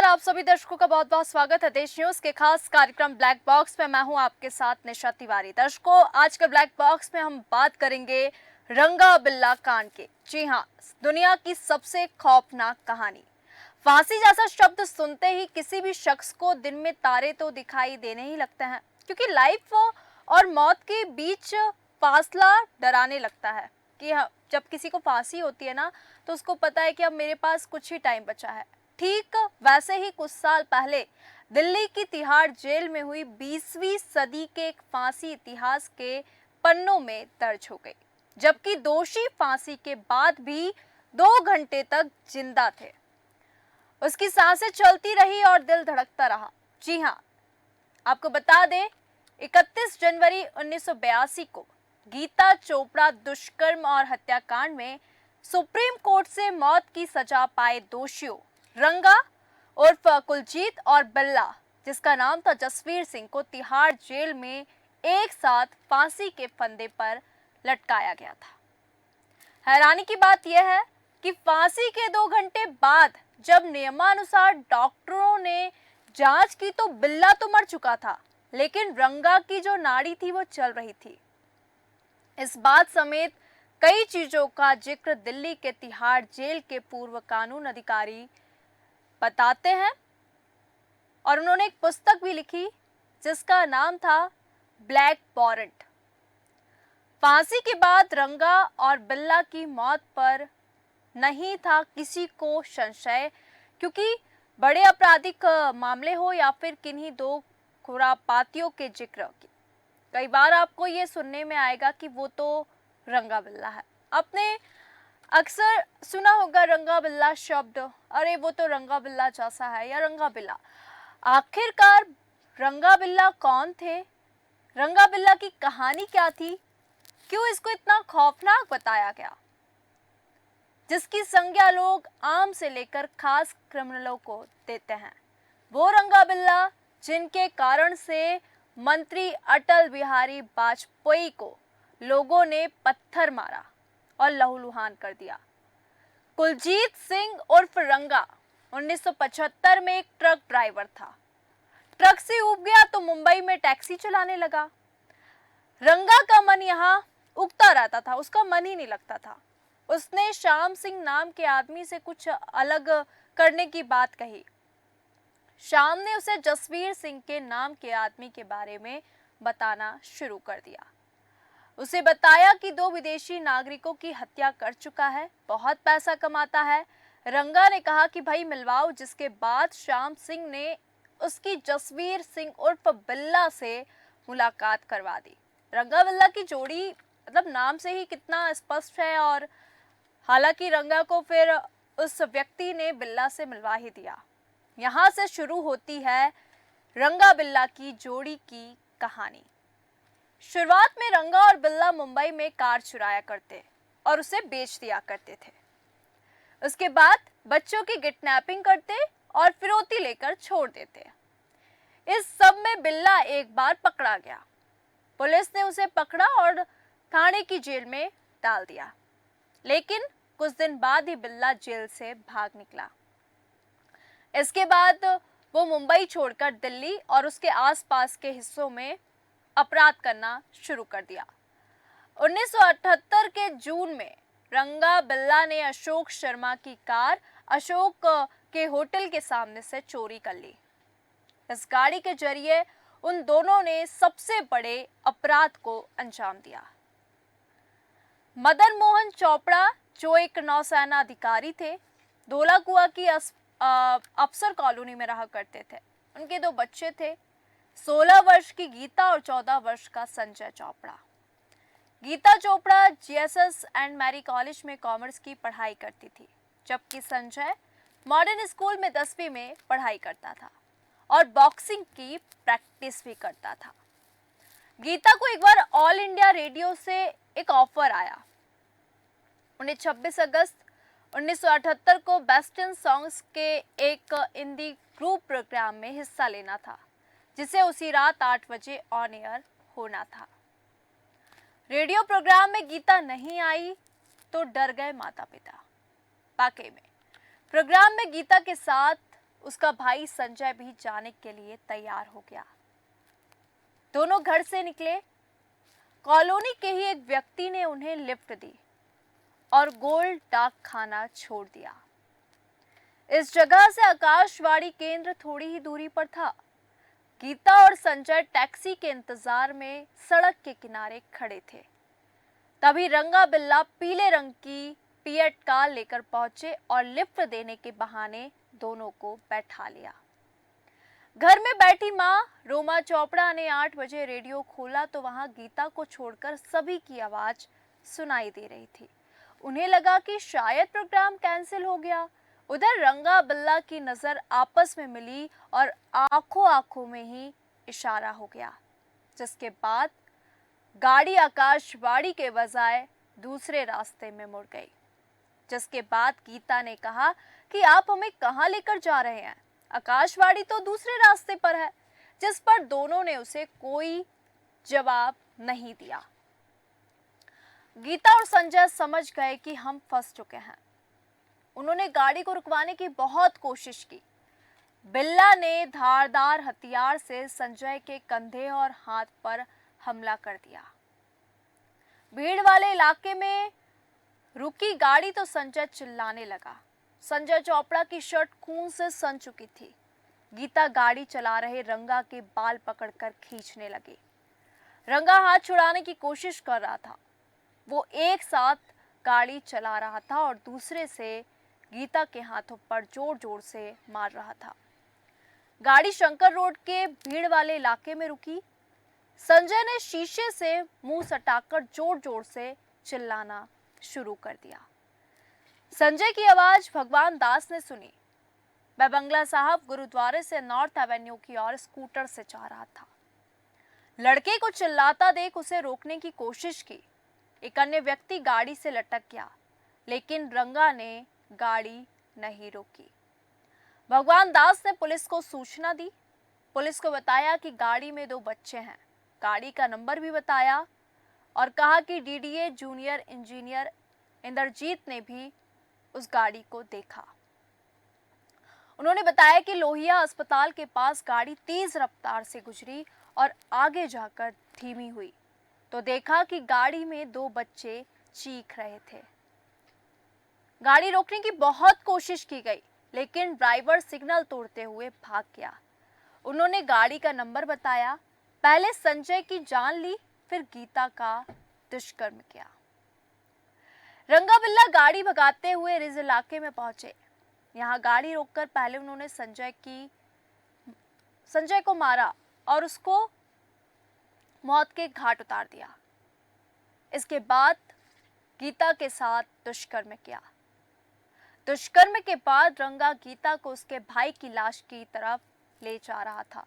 आप सभी दर्शकों का बहुत बहुत स्वागत है देश न्यूज के खास कार्यक्रम ब्लैक बॉक्स में। मैं हूं आपके साथ निशा तिवारी। दर्शकों, आज के ब्लैक बॉक्स में हम बात करेंगे रंगा बिल्ला कांड की। जी हां, दुनिया की सबसे खौफनाक कहानी। फांसी जैसा शब्द सुनते ही किसी भी शख्स को दिन में तारे तो दिखाई देने ही लगते हैं, क्योंकि लाइफ और मौत के बीच फासला डराने लगता है कि जब किसी को फांसी होती है ना, तो उसको पता है कि अब मेरे पास कुछ ही टाइम बचा है। ठीक वैसे ही कुछ साल पहले दिल्ली की तिहाड़ जेल में हुई 20वीं सदी के एक फांसी इतिहास के पन्नों में दर्ज हो गई, जबकि दोषी फांसी के बाद भी 2 घंटे तक जिंदा थे। उसकी सांसें चलती रही और दिल धड़कता रहा। जी हाँ, आपको बता दें, 31 जनवरी 1982 को गीता चोपड़ा दुष्कर्म और हत्याकांड में सुप्रीम कोर्ट से मौत की सजा पाए दोषियों रंगा उर्फ कुलजीत और बिल्ला, जिसका नाम था जसवीर सिंह, को तिहाड़ जेल में एक साथ फांसी के फंदे पर लटकाया गया था। हैरानी की बात यह है कि फांसी के 2 घंटे बाद जब नियमानुसार डॉक्टरों ने जांच की तो बिल्ला तो मर चुका था, लेकिन रंगा की जो नाड़ी थी वो चल रही थी। इस बात समेत कई चीजों का जिक्र दिल्ली के तिहाड़ जेल के पूर्व कानून अधिकारी बताते हैं और उन्होंने एक पुस्तक भी लिखी जिसका नाम था ब्लैक वारंट। फांसी के बाद रंगा और बिल्ला की मौत पर नहीं था किसी को संशय, क्योंकि बड़े आपराधिक मामले हो या फिर किन्हीं दो खुरापातियों के जिक्र की, कई बार आपको ये सुनने में आएगा कि वो तो रंगा बिल्ला है। आपने अक्सर सुना होगा रंगा बिल्ला शब्द, अरे वो तो रंगा बिल्ला जैसा है या रंगा बिल्ला। आखिरकार रंगा बिल्ला कौन थे? रंगा बिल्ला की कहानी क्या थी? क्यों इसको इतना खौफनाक बताया गया, जिसकी संज्ञा लोग आम से लेकर खास क्रिमिनलों को देते हैं? वो रंगा बिल्ला जिनके कारण से मंत्री अटल बिहारी वाजपेयी को लोगों ने पत्थर मारा और लहूलुहान कर दिया। कुलजीत सिंह उर्फ रंगा 1975 में एक ट्रक ड्राइवर था। ट्रक से ऊब गया तो मुंबई में टैक्सी चलाने लगा। रंगा का मन यहाँ उगता रहता था, उसका मन ही नहीं लगता था। उसने श्याम सिंह नाम के आदमी से कुछ अलग करने की बात कही। श्याम ने उसे जसवीर सिंह के नाम के आदमी के बारे में बताना शुरू कर दिया। उसे बताया कि 2 विदेशी नागरिकों की हत्या कर चुका है, बहुत पैसा कमाता है। रंगा ने कहा कि भाई मिलवाओ, जिसके बाद श्याम सिंह ने उसकी जसवीर सिंह उर्फ बिल्ला से मुलाकात करवा दी। रंगा बिल्ला की जोड़ी मतलब नाम से ही कितना स्पष्ट है, और हालांकि रंगा को फिर उस व्यक्ति ने बिल्ला से मिलवा ही दिया। यहाँ से शुरू होती है रंगा बिल्ला की जोड़ी की कहानी। शुरुआत में रंगा और बिल्ला मुंबई में कार चुराया करते और उसे बेच दिया करते थे। उसके बाद बच्चों की किडनैपिंग करते और फिरौती लेकर छोड़ देते। इस सब में बिल्ला एक बार पकड़ा गया। पुलिस ने उसे पकड़ा और थाने की जेल में डाल दिया, लेकिन कुछ दिन बाद ही बिल्ला जेल से भाग निकला। इसके बाद वो मुंबई छोड़कर दिल्ली और उसके आसपास के हिस्सों में अपराध करना शुरू कर दिया। 1978 के जून में रंगा बिल्ला ने अशोक शर्मा की कार अशोक के होटल के सामने से चोरी कर ली। इस गाड़ी के जरिए उन दोनों ने सबसे बड़े अपराध को अंजाम दिया। मदन मोहन चोपड़ा, जो एक नौसेना अधिकारी थे, धौलाकुआ की अफसर कॉलोनी में रहा करते थे। उनके 2 बच्चे थे, 16 वर्ष की गीता और 14 वर्ष का Sanjay Chopra. Geeta Chopra Jesus and Mary college में कॉमर्स की पढ़ाई करती थी, जबकि संजय मॉडर्न स्कूल में 10वीं में पढ़ाई करता था और बॉक्सिंग की प्रैक्टिस भी करता था। गीता को एक बार ऑल इंडिया रेडियो से एक ऑफर आया। उन्हें 26 अगस्त 1978 को बेस्ट इन सॉन्ग्स के एक हिंदी ग्रुप प्रोग्राम में हिस्सा लेना था, जिसे उसी रात 8 बजे ऑन एयर होना था। रेडियो प्रोग्राम में गीता नहीं आई तो डर गए माता पिता। वाकई में प्रोग्राम में गीता के साथ उसका भाई संजय भी जाने के लिए तैयार हो गया। दोनों घर से निकले। कॉलोनी के ही एक व्यक्ति ने उन्हें लिफ्ट दी और गोल्ड डाक खाना छोड़ दिया। इस जगह से आकाशवाणी केंद्र थोड़ी ही दूरी पर था। गीता और संजय टैक्सी के इंतजार में सड़क के किनारे खड़े थे। तभी रंगा बिल्ला पीले रंग की फिएट कार लेकर पहुंचे और लिफ्ट देने के बहाने दोनों को बैठा लिया। घर में बैठी मां रोमा चोपड़ा ने 8 बजे रेडियो खोला तो वहां गीता को छोड़कर सभी की आवाज सुनाई दे रही थी। उन्हें लगा कि शायद प्रोग्राम कैंसिल हो गया। उधर रंगा बिल्ला की नजर आपस में मिली और आंखों आंखों में ही इशारा हो गया, जिसके बाद गाड़ी आकाशवाणी के बजाय दूसरे रास्ते में मुड़ गई। जिसके बाद गीता ने कहा कि आप हमें कहां लेकर जा रहे हैं? आकाशवाणी तो दूसरे रास्ते पर है। जिस पर दोनों ने उसे कोई जवाब नहीं दिया। गीता और संजय समझ गए कि हम फंस चुके हैं। उन्होंने गाड़ी को रुकवाने की बहुत कोशिश की। बिल्ला ने धारदार हथियार से संजय के कंधे और हाथ पर हमला कर दिया। भीड़ वाले इलाके में रुकी गाड़ी तो संजय चिल्लाने लगा। संजय चोपड़ा की शर्ट खून से सन चुकी थी। गीता गाड़ी चला रहे रंगा के बाल पकड़कर खींचने लगी। रंगा हाथ छुड़ाने की कोशिश कर रहा था। वो एक साथ गाड़ी चला रहा था और दूसरे से गीता के हाथों पर जोर जोर से मार रहा था। गाड़ी शंकर रोड के भीड़ वाले इलाके में रुकी। संजय ने शीशे से मुंह सटाकर जोर जोर से चिल्लाना शुरू कर दिया। संजय की आवाज भगवान दास ने सुनी। मैं बंगला साहब गुरुद्वारे से नॉर्थ एवेन्यू की ओर स्कूटर से जा रहा था। लड़के को चिल्लाता देख उसे रोकने की कोशिश की। एक अन्य व्यक्ति गाड़ी से लटक गया, लेकिन रंगा ने गाड़ी नहीं रोकी। भगवान दास ने पुलिस को सूचना दी। पुलिस को बताया कि गाड़ी में 2 बच्चे हैं। गाड़ी का नंबर भी बताया और कहा कि डीडीए जूनियर इंजीनियर इंद्रजीत ने भी उस गाड़ी को देखा। उन्होंने बताया कि लोहिया अस्पताल के पास गाड़ी तेज रफ्तार से गुजरी और आगे जाकर धीमी हुई तो देखा कि गाड़ी में 2 बच्चे चीख रहे थे। गाड़ी रोकने की बहुत कोशिश की गई, लेकिन ड्राइवर सिग्नल तोड़ते हुए भाग गया। उन्होंने गाड़ी का नंबर बताया। पहले संजय की जान ली, फिर गीता का दुष्कर्म किया। रंगा बिल्ला गाड़ी भगाते हुए रिज इलाके में पहुंचे। यहाँ गाड़ी रोककर पहले उन्होंने संजय को मारा और उसको मौत के घाट उतार दिया। इसके बाद गीता के साथ दुष्कर्म किया। दुष्कर्म के बाद रंगा गीता को उसके भाई की लाश की तरफ ले जा रहा था।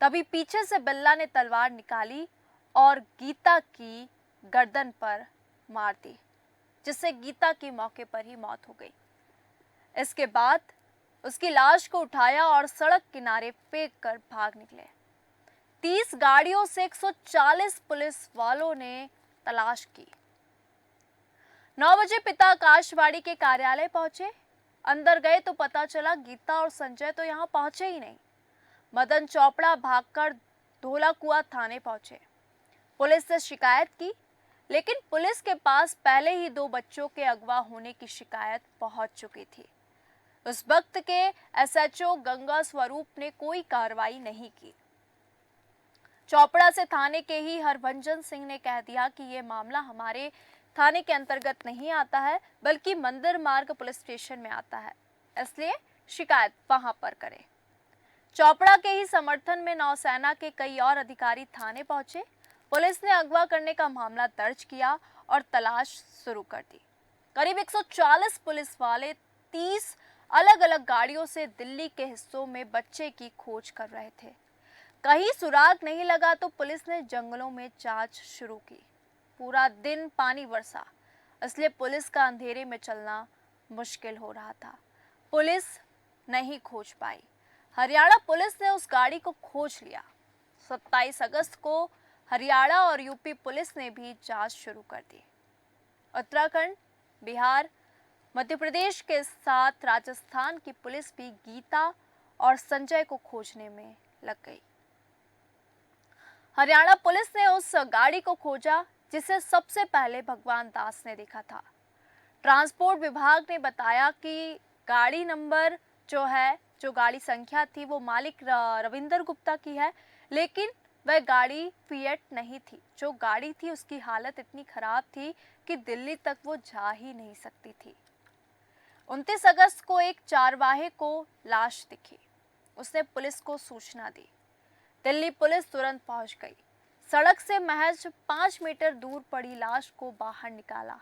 तभी पीछे से बिल्ला ने तलवार निकाली और गीता की गर्दन पर मार दी, जिससे गीता की मौके पर ही मौत हो गई। इसके बाद उसकी लाश को उठाया और सड़क किनारे फेंक कर भाग निकले। 30 गाड़ियों से 140 पुलिस वालों ने तलाश की। 9 बजे पिता आकाशवाणी के कार्यालय पहुंचे। अंदर गए तो पता चला गीता और संजय तो यहां पहुंचे ही नहीं। मदन चोपड़ा भागकर धोलाकुआ थाने पहुंचे। पुलिस से शिकायत की, लेकिन पुलिस के पास पहले ही 2 बच्चों के अगवा होने की शिकायत पहुंच चुकी थी। उस वक्त के एसएचओ गंगा स्वरूप ने कोई कार्रवाई नहीं की। चोपड़ा से थाने के ही हरभंजन सिंह ने कह दिया कि यह मामला हमारे थाने के अंतर्गत नहीं आता है, बल्कि मंदिर मार्ग पुलिस स्टेशन में आता है, इसलिए शिकायत वहां पर करें। चोपड़ा के ही समर्थन में नौसेना के कई और अधिकारी थाने पहुंचे। पुलिस ने अगवा करने का मामला दर्ज किया और तलाश शुरू कर दी। करीब 140 पुलिस वाले 30 अलग अलग गाड़ियों से दिल्ली के हिस्सों में बच्चे की खोज कर रहे थे। कहीं सुराग नहीं लगा तो पुलिस ने जंगलों में जांच शुरू की। पूरा दिन पानी बरसा, इसलिए पुलिस का अंधेरे में चलना मुश्किल हो रहा था। पुलिस नहीं खोज पाई। हरियाणा पुलिस ने उस गाड़ी को खोज लिया। 27 अगस्त को हरियाणा और यूपी पुलिस ने भी जांच शुरू कर दी। उत्तराखंड, बिहार, मध्य प्रदेश के साथ राजस्थान की पुलिस भी गीता और संजय को खोजने में लग गई। हरियाणा पुलिस ने उस गाड़ी को खोजा जिसे सबसे पहले भगवान दास ने देखा था। ट्रांसपोर्ट विभाग ने बताया कि गाड़ी नंबर जो गाड़ी संख्या थी वो मालिक रविंदर गुप्ता की है, लेकिन वह गाड़ी फिएट नहीं थी। जो गाड़ी थी उसकी हालत इतनी खराब थी कि दिल्ली तक वो जा ही नहीं सकती थी। 29 अगस्त को एक चारवाहे को लाश दिखी। उसने पुलिस को सूचना दी। दिल्ली पुलिस तुरंत पहुंच गई। सड़क से महज 5 मीटर दूर पड़ी लाश को बाहर निकाला।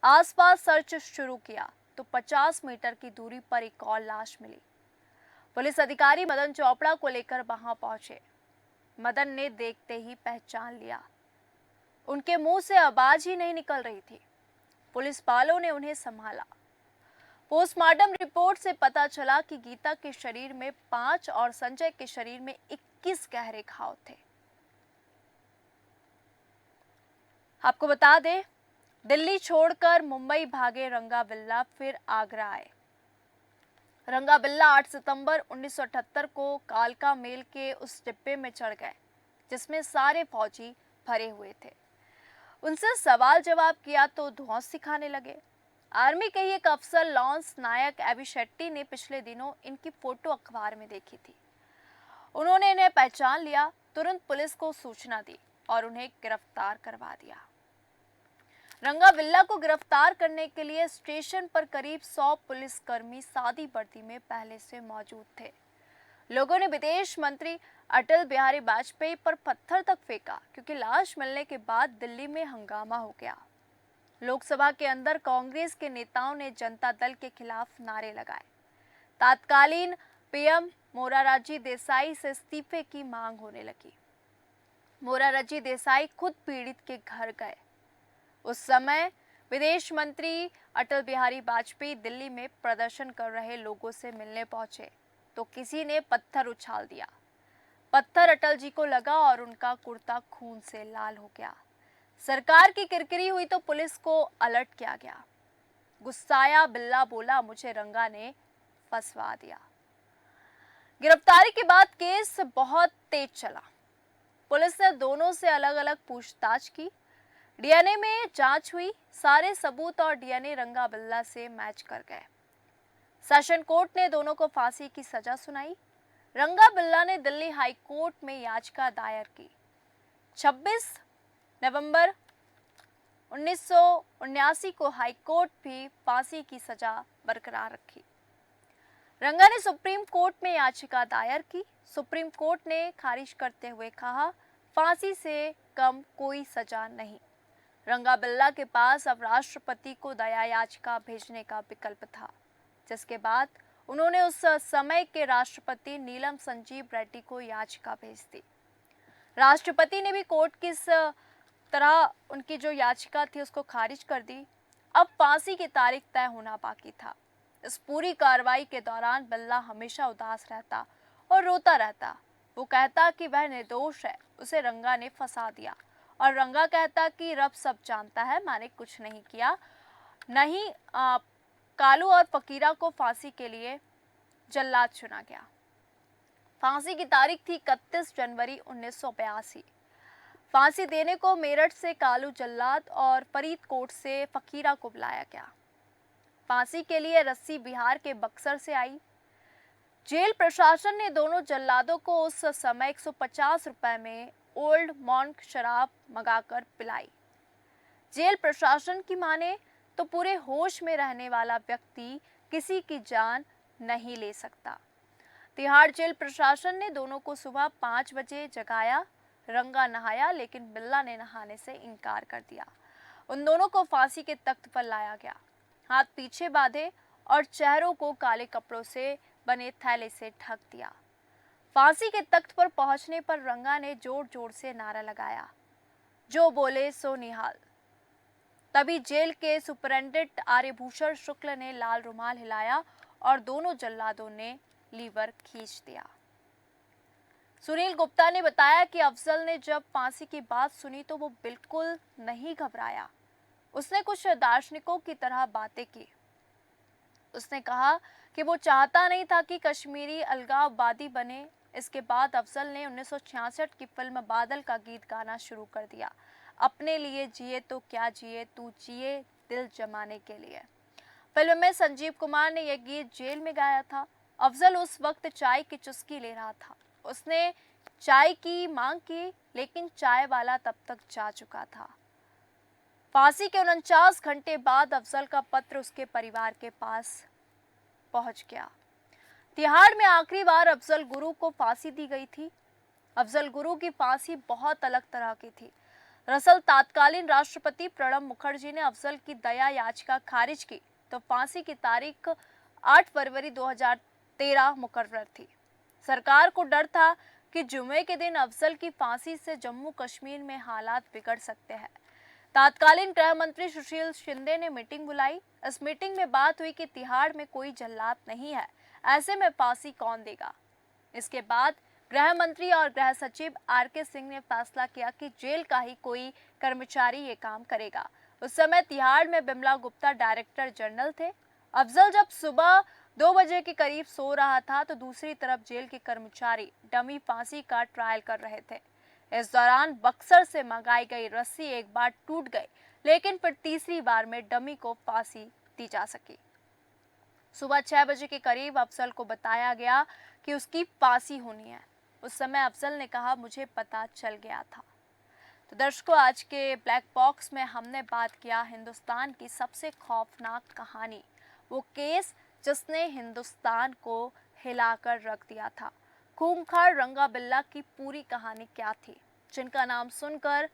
आसपास सर्च शुरू किया तो 50 मीटर की दूरी पर एक और लाश मिली। पुलिस अधिकारी मदन चोपड़ा को लेकर वहां पहुंचे। मदन ने देखते ही पहचान लिया। उनके मुंह से आवाज ही नहीं निकल रही थी। पुलिस वालों ने उन्हें संभाला। पोस्टमार्टम रिपोर्ट से पता चला कि गीता के शरीर में 5 और संजय के शरीर में 21 गहरे घाव थे। आपको बता दें, दिल्ली छोड़कर मुंबई भागे रंगा बिल्ला फिर आगरा आए। रंगा बिल्ला 8 सितंबर 1978 को कालका मेल के उस डिब्बे में चढ़ गए जिसमें सारे फौजी भरे हुए थे। उनसे सवाल जवाब किया तो धौंस सिखाने लगे। आर्मी के ही एक अफसर लॉन्स नायक एबी शेट्टी ने पिछले दिनों इनकी फोटो अखबार में देखी थी। उन्होंने इन्हें पहचान लिया, तुरंत पुलिस को सूचना दी और उन्हें गिरफ्तार करवा दिया। रंगा बिल्ला को गिरफ्तार करने के लिए स्टेशन पर करीब 100 पुलिसकर्मी सादी वर्दी में पहले से मौजूद थे। लोगों ने विदेश मंत्री अटल बिहारी वाजपेयी पर पत्थर तक फेंका क्योंकि लाश मिलने के बाद दिल्ली में हंगामा हो गया। लोकसभा के अंदर कांग्रेस के नेताओं ने जनता दल के खिलाफ नारे लगाए। तत्कालीन पीएम मोरारजी देसाई से इस्तीफे की मांग होने लगी। मोरारजी देसाई खुद पीड़ित के घर गए। उस समय विदेश मंत्री अटल बिहारी वाजपेयी दिल्ली में प्रदर्शन कर रहे लोगों से मिलने पहुंचे तो किसी ने पत्थर उछाल दिया। पत्थर अटल जी को लगा और उनका कुर्ता खून से लाल हो गया। सरकार की किरकिरी हुई तो पुलिस को अलर्ट किया गया। गुस्साया बिल्ला बोला, मुझे रंगा ने फंसवा दिया। गिरफ्तारी के बाद केस बहुत तेज चला। पुलिस ने दोनों से अलग अलग पूछताछ की। डीएनए में जांच हुई। सारे सबूत और डीएनए रंगा बिल्ला से मैच कर गए। सेशन कोर्ट ने दोनों को फांसी की सजा सुनाई। रंगा बिल्ला ने दिल्ली हाई कोर्ट में याचिका दायर की। 26 नवंबर 1979 को हाई कोर्ट भी फांसी की सजा बरकरार रखी। रंगा ने सुप्रीम कोर्ट में याचिका दायर की। सुप्रीम कोर्ट ने खारिज करते हुए कहा, फांसी से कम कोई सजा नहीं। रंगा बिल्ला के पास अब राष्ट्रपति को दया याचिका भेजने का विकल्प था, जिसके बाद उन्होंने उस समय के राष्ट्रपति नीलम संजीव रेड्डी को याचिका भेज दी। राष्ट्रपति ने भी कोर्ट की इस तरह उनकी जो याचिका थी उसको खारिज कर दी। अब फांसी की तारीख तय होना बाकी था। इस पूरी कार्रवाई के दौरान बिल्ला हमेशा उदास रहता और रोता रहता। वो कहता कि वह निर्दोष है, उसे रंगा ने फंसा दिया, और रंगा कहता कि रब सब जानता है, मैंने कुछ नहीं किया। नहीं, कालू और फकीरा को फांसी के लिए जल्लाद चुना गया। फांसी की तारीख थी 31 जनवरी 1982। फांसी देने को मेरठ से कालू जल्लाद और फरीदकोट से फकीरा को बुलाया गया। फांसी के लिए रस्सी बिहार के बक्सर से आई। जेल प्रशासन ने दोनों जल्लादों को उस समय 150 रुपए में ओल्ड मॉन्क शराब मंगाकर पिलाई। जेल प्रशासन की माने तो पूरे होश में रहने वाला व्यक्ति किसी की जान नहीं ले सकता। तिहाड़ जेल प्रशासन ने दोनों को सुबह 5 बजे जगाया। रंगा नहाया, लेकिन बिल्ला ने नहाने से इनकार कर दिया। उन दोनों को फांसी के तख्त पर लाया गया। हाथ पीछे बांधे और चेहरों को काले कपड़ों से बने थैले से ढक दिया। फांसी के तख्त पर पहुंचने पर रंगा ने जोर जोर से नारा लगाया, जो बोले सो निहाल। तभी जेल के सुपरिटेंडेंट आर्यभूषण शुक्ल ने लाल रुमाल हिलाया और दोनों जल्लादों ने लीवर खींच दिया। सुनील गुप्ता ने बताया कि अफजल ने जब फांसी की बात सुनी तो वो बिल्कुल नहीं घबराया। उसने कुछ दार्शनिकों की तरह बातें की। उसने कहा कि वो चाहता नहीं था कि कश्मीरी अलगाववादी बने। इसके बाद अफजल ने 1966 की फिल्म बादल का गीत गाना शुरू कर दिया, अपने लिए जिए तो क्या जिए तू जिए दिल जमाने के लिए। फिल्म में संजीव कुमार ने यह गीत जेल में गाया था। अफजल उस वक्त चाय की चुस्की ले रहा था। उसने चाय की मांग की, लेकिन चाय वाला तब तक जा चुका था। फांसी के 49 घंटे बाद अफजल का पत्र उसके परिवार के पास पहुंच गया। तिहाड़ में आखिरी बार अफजल गुरु को फांसी दी गई थी। अफजल गुरु की फांसी बहुत अलग तरह की थी। दरअसल तत्कालीन राष्ट्रपति प्रणब मुखर्जी ने अफजल की दया याचिका खारिज की तो फांसी की तारीख 8 फरवरी 2013 मुकर्रर थी। सरकार को डर था कि जुमे के दिन अफजल की फांसी से जम्मू कश्मीर में हालात बिगड़ सकते हैं। तत्कालीन गृह मंत्री सुशील शिंदे ने मीटिंग बुलाई। इस मीटिंग में बात हुई कि तिहाड़ में कोई जल्लाद नहीं है, ऐसे में फांसी कौन देगा। इसके बाद गृह मंत्री और गृह सचिव आर.के. सिंह ने फैसला किया कि जेल का ही कोई कर्मचारी ये काम करेगा। उस समय तिहाड़ में बिमला गुप्ता डायरेक्टर जनरल थे। अफजल जब सुबह 2 बजे के करीब सो रहा था तो दूसरी तरफ जेल के कर्मचारी डमी फांसी का ट्रायल कर रहे थे। इस दौरान बक्सर से मंगाई गई रस्सी एक बार टूट गई, लेकिन फिर तीसरी बार में डमी को फांसी दी जा सकी। सुबह 6 बजे के करीब अफजल को बताया गया कि उसकी फांसी होनी है। उस समय अफजल ने कहा, मुझे पता चल गया था। तो दर्शकों, आज के ब्लैक बॉक्स में हमने बात किया हिंदुस्तान की सबसे खौफनाक कहानी, वो केस जिसने हिंदुस्तान को हिलाकर रख दिया था। खूंखार रंगा बिल्ला की पूरी कहानी क्या थी, जिनका नाम सुनकर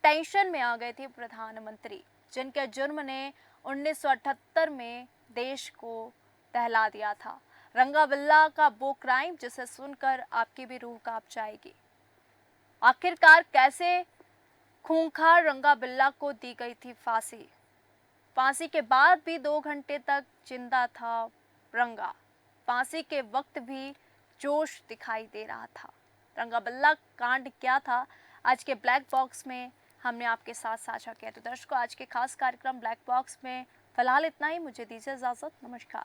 टेंशन में आ गए थे प्रधानमंत्री, जिनके जुर्म ने 1978 में देश को दहला दिया था। रंगा बिल्ला का वो क्राइम जिसे सुनकर आपकी भी रूह कांप जाएगी। आखिरकार कैसे खूंखार रंगा बिल्ला को दी गई थी फांसी। फांसी के बाद भी 2 घंटे तक जिंदा था रंगा। फांसी के वक्त भी जोश दिखाई दे रहा था। रंगा बिल्ला कांड क्या था, आज के ब्लैक बॉक्स में हमने आपके साथ साझा किया। तो दर्शकों, आज के खास कार्यक्रम ब्लैक बॉक्स में फिलहाल इतना ही। मुझे दीजिए इजाजत। नमस्कार।